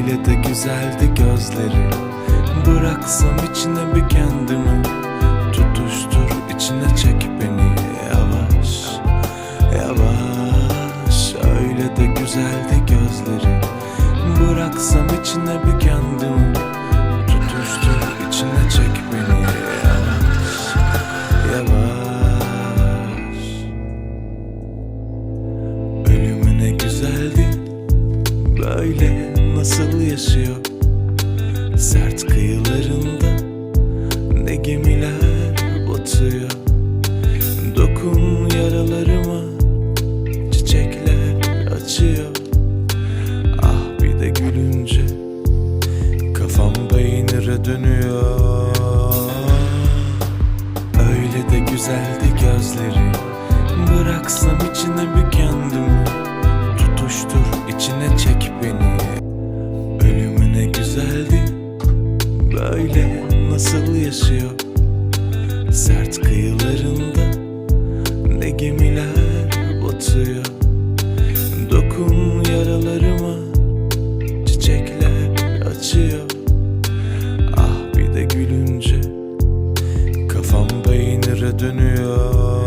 Öyle de güzeldi gözleri. Bıraksam içine bir kendimi, tutuştur içine çek beni. Yavaş yavaş. Öyle de güzeldi gözleri. Bıraksam içine bir kendimi, tutuştur içine çek beni. Yavaş yavaş. Ölümü ne güzeldi, böyle nasıl yaşıyor? Sert kıyılarında ne gemiler batıyor. Dokun yaralarıma, çiçekler açıyor. Ah bir de gülünce kafam peynire dönüyor. Öyle de güzeldi gözleri. Bıraksam içine bir kendimi, tutuştur içine çek beni. Ölümü ne güzeldi, böyle nasıl yaşıyor? Sert kıyılarında ne gemiler batıyor. Dokun yaralarıma, çiçekler açıyor. Ah bir de gülünce kafam peynire dönüyor.